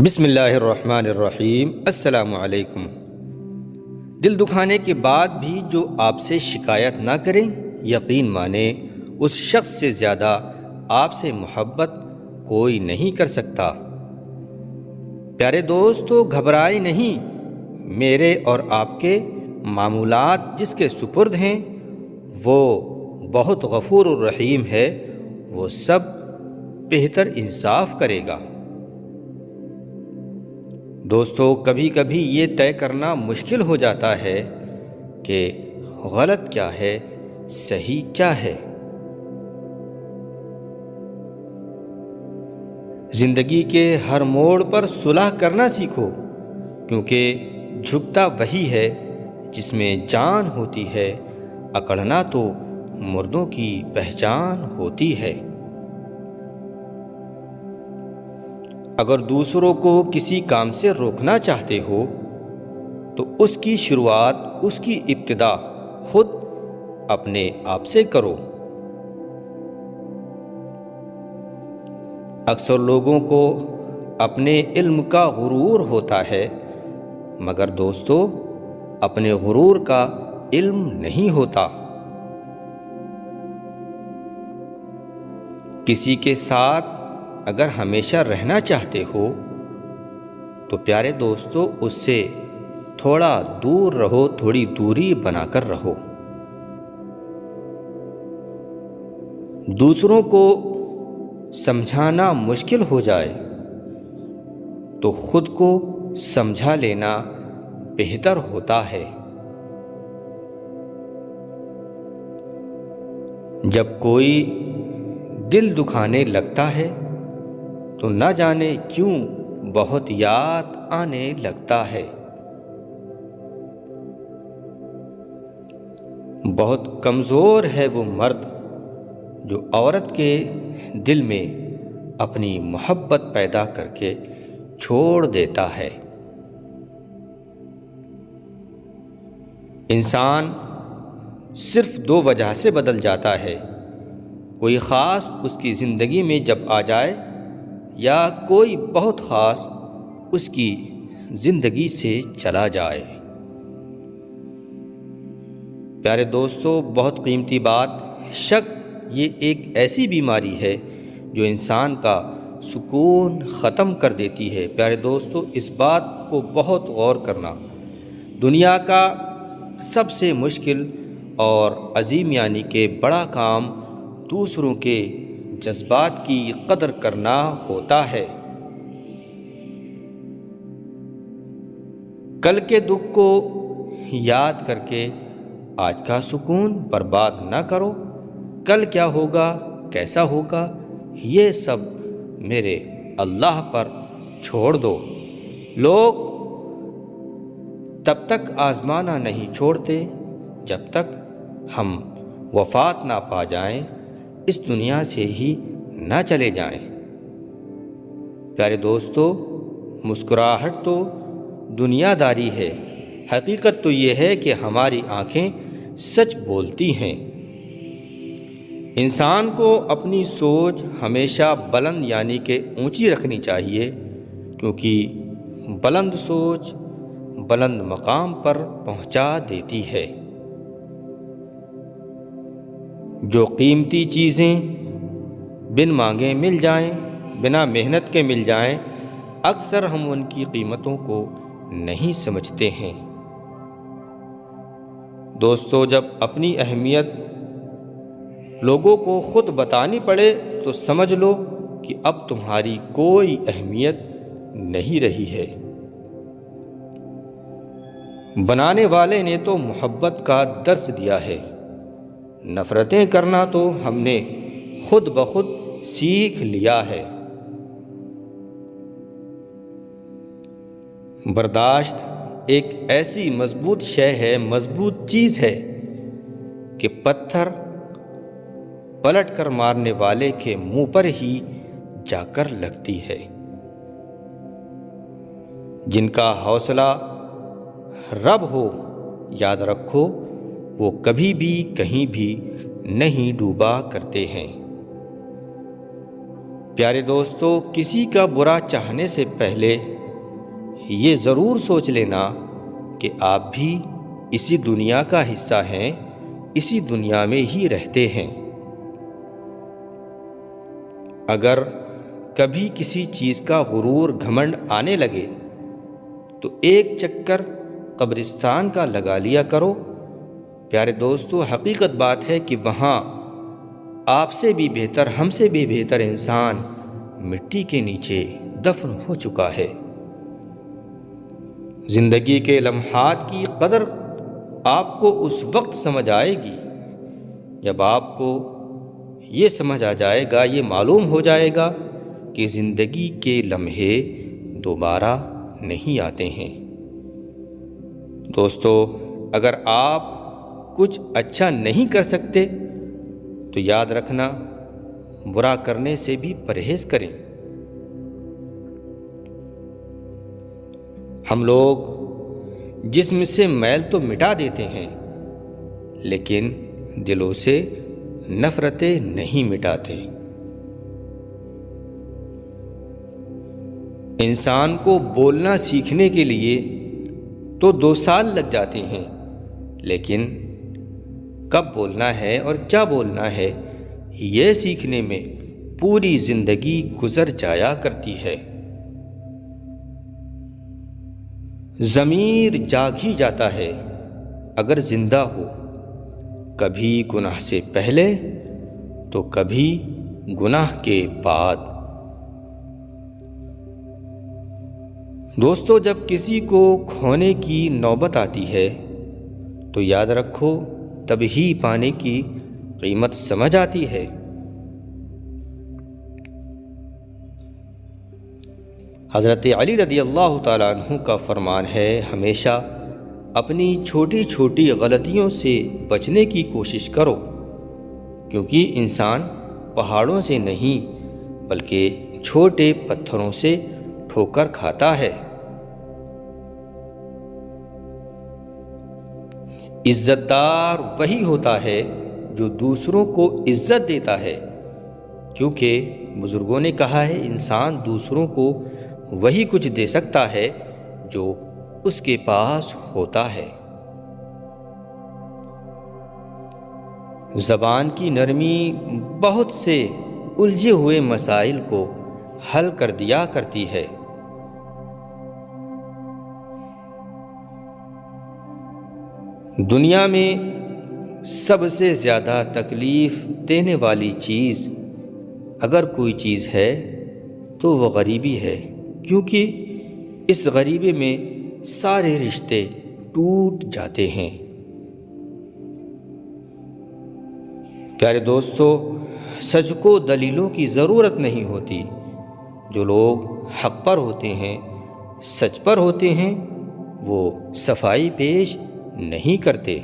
بسم اللہ الرحمن الرحیم۔ السلام علیکم۔ دل دکھانے کے بعد بھی جو آپ سے شکایت نہ کریں، یقین مانیں اس شخص سے زیادہ آپ سے محبت کوئی نہیں کر سکتا۔ پیارے دوستو، گھبرائیں نہیں، میرے اور آپ کے معمولات جس کے سپرد ہیں وہ بہت غفور الرحیم ہے، وہ سب بہتر انصاف کرے گا۔ دوستو، کبھی کبھی یہ طے کرنا مشکل ہو جاتا ہے کہ غلط کیا ہے، صحیح کیا ہے۔ زندگی کے ہر موڑ پر صلح کرنا سیکھو، کیونکہ جھکتا وہی ہے جس میں جان ہوتی ہے، اکڑنا تو مردوں کی پہچان ہوتی ہے۔ اگر دوسروں کو کسی کام سے روکنا چاہتے ہو تو اس کی شروعات، اس کی ابتدا خود اپنے آپ سے کرو۔ اکثر لوگوں کو اپنے علم کا غرور ہوتا ہے، مگر دوستو اپنے غرور کا علم نہیں ہوتا۔ کسی کے ساتھ اگر ہمیشہ رہنا چاہتے ہو تو پیارے دوستو اس سے تھوڑا دور رہو، تھوڑی دوری بنا کر رہو۔ دوسروں کو سمجھانا مشکل ہو جائے تو خود کو سمجھا لینا بہتر ہوتا ہے۔ جب کوئی دل دکھانے لگتا ہے تو نہ جانے کیوں بہت یاد آنے لگتا ہے۔ بہت کمزور ہے وہ مرد جو عورت کے دل میں اپنی محبت پیدا کر کے چھوڑ دیتا ہے۔ انسان صرف دو وجہ سے بدل جاتا ہے، کوئی خاص اس کی زندگی میں جب آ جائے یا کوئی بہت خاص اس کی زندگی سے چلا جائے۔ پیارے دوستو، بہت قیمتی بات، شک یہ ایک ایسی بیماری ہے جو انسان کا سکون ختم کر دیتی ہے۔ پیارے دوستو، اس بات کو بہت غور کرنا۔ دنیا کا سب سے مشکل اور عظیم یعنی کہ بڑا کام دوسروں کے جذبات کی قدر کرنا ہوتا ہے۔ کل کے دکھ کو یاد کر کے آج کا سکون برباد نہ کرو۔ کل کیا ہوگا، کیسا ہوگا، یہ سب میرے اللہ پر چھوڑ دو۔ لوگ تب تک آزمانا نہیں چھوڑتے جب تک ہم وفات نہ پا جائیں، اس دنیا سے ہی نہ چلے جائیں۔ پیارے دوستو، مسکراہٹ تو دنیا داری ہے، حقیقت تو یہ ہے کہ ہماری آنکھیں سچ بولتی ہیں۔ انسان کو اپنی سوچ ہمیشہ بلند یعنی کہ اونچی رکھنی چاہیے، کیونکہ بلند سوچ بلند مقام پر پہنچا دیتی ہے۔ جو قیمتی چیزیں بن مانگے مل جائیں، بنا محنت کے مل جائیں، اکثر ہم ان کی قیمتوں کو نہیں سمجھتے ہیں۔ دوستو، جب اپنی اہمیت لوگوں کو خود بتانی پڑے تو سمجھ لو کہ اب تمہاری کوئی اہمیت نہیں رہی ہے۔ بنانے والے نے تو محبت کا درس دیا ہے، نفرتیں کرنا تو ہم نے خود بخود سیکھ لیا ہے۔ برداشت ایک ایسی مضبوط شے ہے، مضبوط چیز ہے کہ پتھر پلٹ کر مارنے والے کے منہ پر ہی جا کر لگتی ہے۔ جن کا حوصلہ رب ہو، یاد رکھو وہ کبھی بھی کہیں بھی نہیں ڈوبا کرتے ہیں۔ پیارے دوستو، کسی کا برا چاہنے سے پہلے یہ ضرور سوچ لینا کہ آپ بھی اسی دنیا کا حصہ ہیں، اسی دنیا میں ہی رہتے ہیں۔ اگر کبھی کسی چیز کا غرور گھمنڈ آنے لگے تو ایک چکر قبرستان کا لگا لیا کرو۔ پیارے دوستو، حقیقت بات ہے کہ وہاں آپ سے بھی بہتر، ہم سے بھی بہتر انسان مٹی کے نیچے دفن ہو چکا ہے۔ زندگی کے لمحات کی قدر آپ کو اس وقت سمجھ آئے گی جب آپ کو یہ سمجھ آ جائے گا، یہ معلوم ہو جائے گا کہ زندگی کے لمحے دوبارہ نہیں آتے ہیں۔ دوستو، اگر آپ کچھ اچھا نہیں کر سکتے تو یاد رکھنا، برا کرنے سے بھی پرہیز کریں۔ ہم لوگ جسم سے میل تو مٹا دیتے ہیں، لیکن دلوں سے نفرتیں نہیں مٹاتے۔ انسان کو بولنا سیکھنے کے لیے تو 2 سال لگ جاتے ہیں، لیکن کب بولنا ہے اور کیا بولنا ہے یہ سیکھنے میں پوری زندگی گزر جایا کرتی ہے۔ ضمیر جاگ ہی جاتا ہے اگر زندہ ہو، کبھی گناہ سے پہلے تو کبھی گناہ کے بعد۔ دوستو، جب کسی کو کھونے کی نوبت آتی ہے تو یاد رکھو، تب ہی پانے کی قیمت سمجھ آتی ہے۔ حضرت علی رضی اللہ تعالیٰ عنہ کا فرمان ہے، ہمیشہ اپنی چھوٹی چھوٹی غلطیوں سے بچنے کی کوشش کرو، کیونکہ انسان پہاڑوں سے نہیں بلکہ چھوٹے پتھروں سے ٹھوکر کھاتا ہے۔ عزت دار وہی ہوتا ہے جو دوسروں کو عزت دیتا ہے، کیونکہ بزرگوں نے کہا ہے، انسان دوسروں کو وہی کچھ دے سکتا ہے جو اس کے پاس ہوتا ہے۔ زبان کی نرمی بہت سے الجھے ہوئے مسائل کو حل کر دیا کرتی ہے۔ دنیا میں سب سے زیادہ تکلیف دینے والی چیز اگر کوئی چیز ہے تو وہ غریبی ہے، کیونکہ اس غریبی میں سارے رشتے ٹوٹ جاتے ہیں۔ پیارے دوستو، سچ کو دلیلوں کی ضرورت نہیں ہوتی۔ جو لوگ حق پر ہوتے ہیں، سچ پر ہوتے ہیں، وہ صفائی پیش نہیں کرتے۔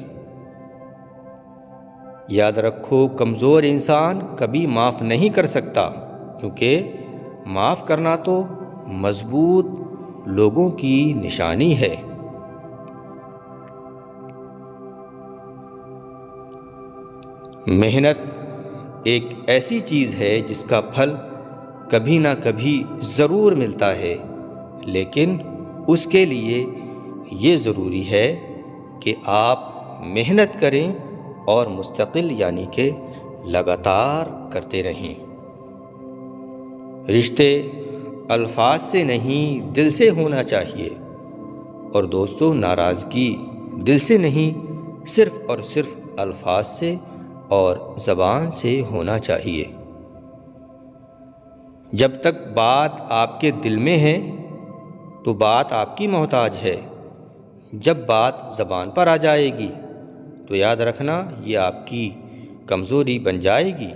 یاد رکھو، کمزور انسان کبھی معاف نہیں کر سکتا، کیونکہ معاف کرنا تو مضبوط لوگوں کی نشانی ہے۔ محنت ایک ایسی چیز ہے جس کا پھل کبھی نہ کبھی ضرور ملتا ہے، لیکن اس کے لیے یہ ضروری ہے کہ آپ محنت کریں اور مستقل یعنی کہ لگاتار کرتے رہیں۔ رشتے الفاظ سے نہیں، دل سے ہونا چاہیے، اور دوستو، ناراضگی دل سے نہیں، صرف اور صرف الفاظ سے اور زبان سے ہونا چاہیے۔ جب تک بات آپ کے دل میں ہے تو بات آپ کی محتاج ہے، جب بات زبان پر آ جائے گی تو یاد رکھنا، یہ آپ کی کمزوری بن جائے گی۔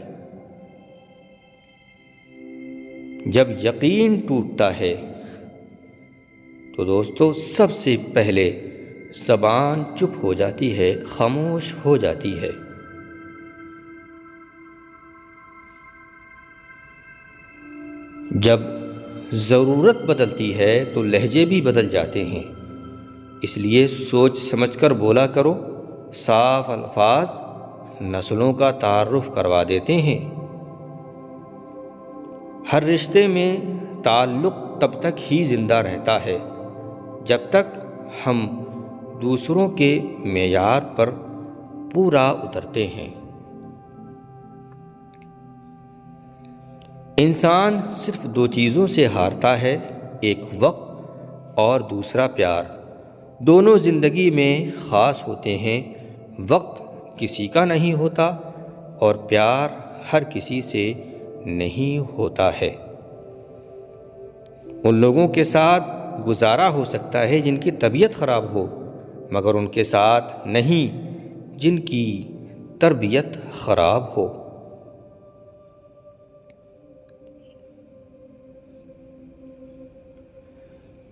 جب یقین ٹوٹتا ہے تو دوستو سب سے پہلے زبان چپ ہو جاتی ہے، خاموش ہو جاتی ہے۔ جب ضرورت بدلتی ہے تو لہجے بھی بدل جاتے ہیں، اس لیے سوچ سمجھ کر بولا کرو۔ صاف الفاظ نسلوں کا تعارف کروا دیتے ہیں۔ ہر رشتے میں تعلق تب تک ہی زندہ رہتا ہے جب تک ہم دوسروں کے معیار پر پورا اترتے ہیں۔ انسان صرف دو چیزوں سے ہارتا ہے، ایک وقت اور دوسرا پیار۔ دونوں زندگی میں خاص ہوتے ہیں، وقت کسی کا نہیں ہوتا اور پیار ہر کسی سے نہیں ہوتا ہے۔ ان لوگوں کے ساتھ گزارا ہو سکتا ہے جن کی طبیعت خراب ہو، مگر ان کے ساتھ نہیں جن کی تربیت خراب ہو۔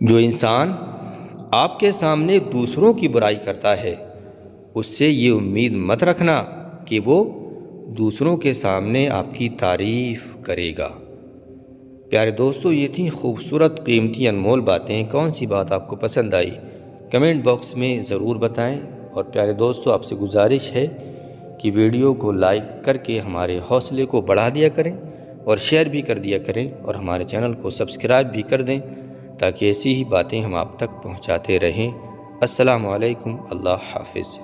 جو انسان آپ کے سامنے دوسروں کی برائی کرتا ہے، اس سے یہ امید مت رکھنا کہ وہ دوسروں کے سامنے آپ کی تعریف کرے گا۔ پیارے دوستو، یہ تھیں خوبصورت، قیمتی، انمول باتیں۔ کون سی بات آپ کو پسند آئی کمنٹ باکس میں ضرور بتائیں، اور پیارے دوستو آپ سے گزارش ہے کہ ویڈیو کو لائک کر کے ہمارے حوصلے کو بڑھا دیا کریں اور شیئر بھی کر دیا کریں، اور ہمارے چینل کو سبسکرائب بھی کر دیں تاکہ ایسی ہی باتیں ہم آپ تک پہنچاتے رہیں۔ السلام علیکم، اللہ حافظ۔